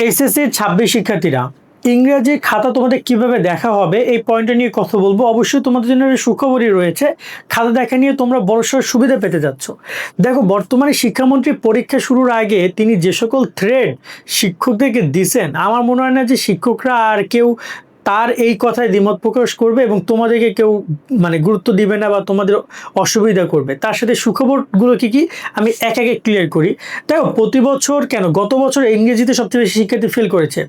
এসএসসির 26 শিক্ষার্থীরা ইংরেজি খাতা তোমাদের কিভাবে দেখা হবে এই পয়েন্টটা নিয়ে কথা বলবো। অবশ্যই তোমাদের জন্য একটা সুখবরই রয়েছে। খাতা দেখা নিয়ে তোমরা বড়সড় সুবিধা পেতে যাচ্ছ। দেখো, বর্তমানে শিক্ষামন্ত্রী পরীক্ষা শুরুর আগে তিনি যে সকল থ্রেড শিক্ষকদেরকে দিছেন, আমার মনে হয় না যে শিক্ষকরা আর কেউ তার এই কথায় দ্বিমত প্রকাশ করবে এবং তোমাদেরকে কেউ গুরুত্ব দিবে না বা তোমাদের অসুবিধা করবে। তার সাথে সুখবরগুলো কি কি আমি এক একে ক্লিয়ার করি। দেখো, প্রতি বছর কেন গত বছর ইংরেজিতে সবচেয়ে বেশি শিক্ষার্থী ফেল করেছে।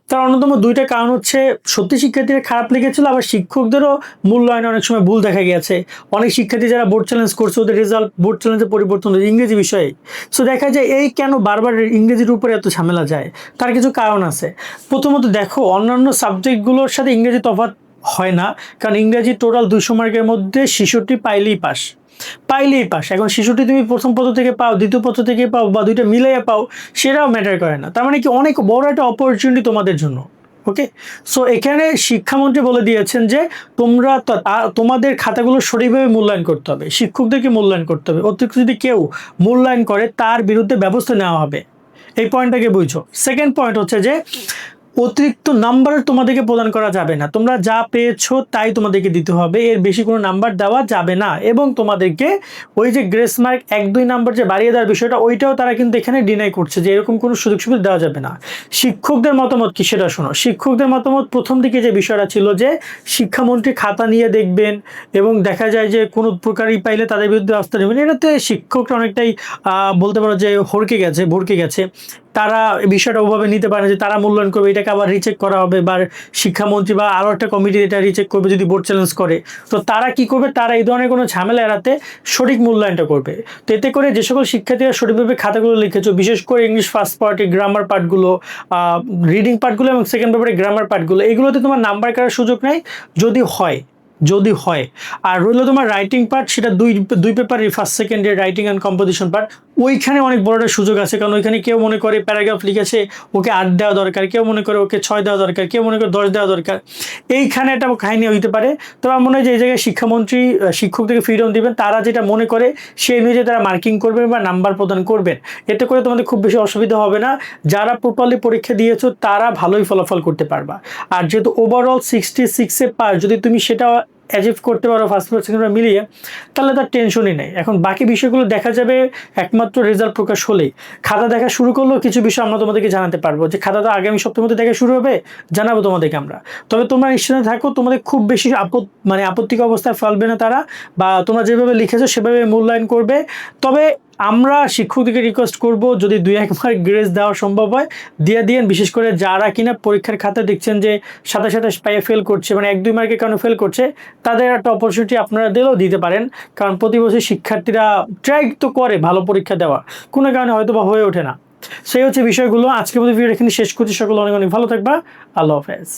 তার অন্যতম দুইটা কারণ হচ্ছে সত্যি শিক্ষার্থীরা খারাপ লেগেছিল, আবার শিক্ষকদেরও মূল্যায়নে অনেক সময় ভুল দেখা গেছে। অনেক শিক্ষার্থী যারা বোর্ড চ্যালেঞ্জ করছে ওদের রেজাল্ট বোর্ড চ্যালেঞ্জে পরিবর্তন হয়েছে ইংরেজি বিষয়ে। সো দেখা যায় এই কেন বারবার ইংরেজির উপরে এত ঝামেলা যায়, তার কিছু কারণ আছে। প্রথমত দেখো, অন্যান্য সাবজেক্টগুলোর সাথে ইংরেজি তফাৎ হয় না, কারণ ইংরেজি টোটাল 200 মার্কের মধ্যে 66 পাইলেই পাস। এখন 66 তুমি প্রথম পত্র থেকে পাও, দ্বিতীয় পত্র থেকে পাও, বা দুইটা মিলাইয়া পাও, সেটাও ম্যাটার করে না। তার মানে কি অনেক বড় একটা অপরচুনিটি তোমাদের জন্য। ওকে, সো এখানে শিক্ষামন্ত্রী বলে দিয়েছেন যে তোমরা তোমাদের খাতাগুলো সঠিকভাবে মূল্যায়ন করতে হবে, শিক্ষকদেরকে মূল্যায়ন করতে হবে। অতিরিক্ত যদি কেউ মূল্যায়ন করে তার বিরুদ্ধে ব্যবস্থা নেওয়া হবে। এই পয়েন্টটাকে বুঝো। সেকেন্ড পয়েন্ট হচ্ছে যে অতিরিক্ত নাম্বার তোমাদেরকে প্রদান করা যাবে না। তোমরা যা পেয়েছো তাই তোমাদেরকে দিতে হবে, এর বেশি কোনো নাম্বার দেওয়া যাবে না। এবং তোমাদেরকে ওই যে গ্রেস মার্ক 1-2 নাম্বার যে বাড়িয়ে দেওয়ার বিষয়টা, ওইটাও তারা কিন্তু এখানে ডিনাই করছে যে এরকম কোনো সুযোগ সুবিধা দেওয়া যাবে না। শিক্ষকদের মতামত কি সেটা শোনো। শিক্ষকদের মতামত প্রথম দিকে যে বিষয়টা ছিল যে শিক্ষামন্ত্রী খাতা নিয়ে দেখবেন এবং দেখা যায় যে কোনো প্রকারই পাইলে তাদের বিরুদ্ধে ব্যবস্থা নেবেন, এটাতে শিক্ষকরা অনেকটাই বলতে পারো যে ভরকে গেছে। তারা বিষয়টা ওভাবে নিতে পারে যে তারা মূল্যায়ন করবে, এটাকে আবার রিচেক করা হবে, বা শিক্ষামন্ত্রী বা আরও একটা কমিটি এটা রিচেক করবে যদি বোর্ড চ্যালেঞ্জ করে। তো তারা কি করবে, তারা এই ধরনের কোনো ঝামেলা এড়াতে সঠিক মূল্যায়নটা করবে। তো এতে করে যে সকল শিক্ষার্থীরা সঠিকভাবে খাতাগুলো লিখেছো, বিশেষ করে ইংলিশ ফার্স্ট পার্টে গ্রামার পার্টগুলো, রিডিং পার্টগুলো এবং সেকেন্ড পেপারে গ্রামার পার্টগুলো, এগুলোতে তোমার নাম্বার কাটার সুযোগ নেই যদি হয়। আর রইল তোমার রাইটিং পার্ট, সেটা দুই পেপার, ফার্স্ট সেকেন্ডের রাইটিং অ্যান্ড কম্পোজিশন পার্ট, ওইখানে অনেক বড় একটা সুযোগ আছে। কারণ ওইখানে কেউ মনে করে প্যারাগ্রাফ লিখেছে ওকে 8 দেওয়া দরকার, কেউ মনে করে ওকে 6 দেওয়া দরকার, কেউ মনে করে 10 দেওয়া দরকার। এইখানে একটা কাহিনী হইতে পারে। তো আমার মনে হয় যে এই জায়গায় শিক্ষামন্ত্রী শিক্ষকদেরকে ফ্রিডম দিবেন, তারা যেটা মনে করে সেই অনুযায়ী তারা মার্কিং করবেন বা নাম্বার প্রদান করবেন। এতে করে তোমাদের খুব বেশি অসুবিধা হবে না। যারা প্রপারলি পরীক্ষা দিয়েছো তারা ভালোই ফলাফল করতে পারবা। আর যেহেতু ওভারঅল 66-এ পাস, যদি তুমি সেটা অ্যাচিভ করতে পারো ফার্স্ট পেপার সেকেন্ড পেপার মিলিয়ে, তাহলে তার টেনশনই নেই। এখন বাকি বিষয়গুলো দেখা যাবে একমাত্র রেজাল্ট প্রকাশ হলেই। খাতা দেখা শুরু করলেও কিছু বিষয় আমরা তোমাদেরকে জানাতে পারবো, যে খাতা তো আগামী সপ্তাহের মধ্যে দেখা শুরু হবে, জানাবো তোমাদেরকে আমরা। তবে তোমরা নিশ্চিন্ত থাকো, তোমাদের খুব বেশি আপত্তিকর অবস্থায় ফেলবে না তারা, বা তোমরা যেভাবে লিখেছো সেভাবে মূল্যায়ন করবে। তবে আমরা শিক্ষকদেরকে রিকোয়েস্ট করব, যদি 2-1 মার্ক গ্রেস দেওয়া সম্ভব হয় দিয়েন। বিশেষ করে যারা কিনা পরীক্ষার খাতা দেখছেন যে 27 পাইয়ে ফেল করছে, 1-2 মার্কের কারণে ফেল করছে, তাদের একটা অপরচুনিটি আপনারা দিতে পারেন। কারণ প্রতি বছর শিক্ষার্থীরা ট্রাই তো করে ভালো পরীক্ষা দেওয়া, কোনো কারণে হয়তো বা হয়ে ওঠে না। সেই হচ্ছে বিষয়গুলো। আজকের মধ্যে ভিডিও এখানে শেষ করছি। সকলে অনেক ভালো থাকবা। আল্লাহ হাফেজ।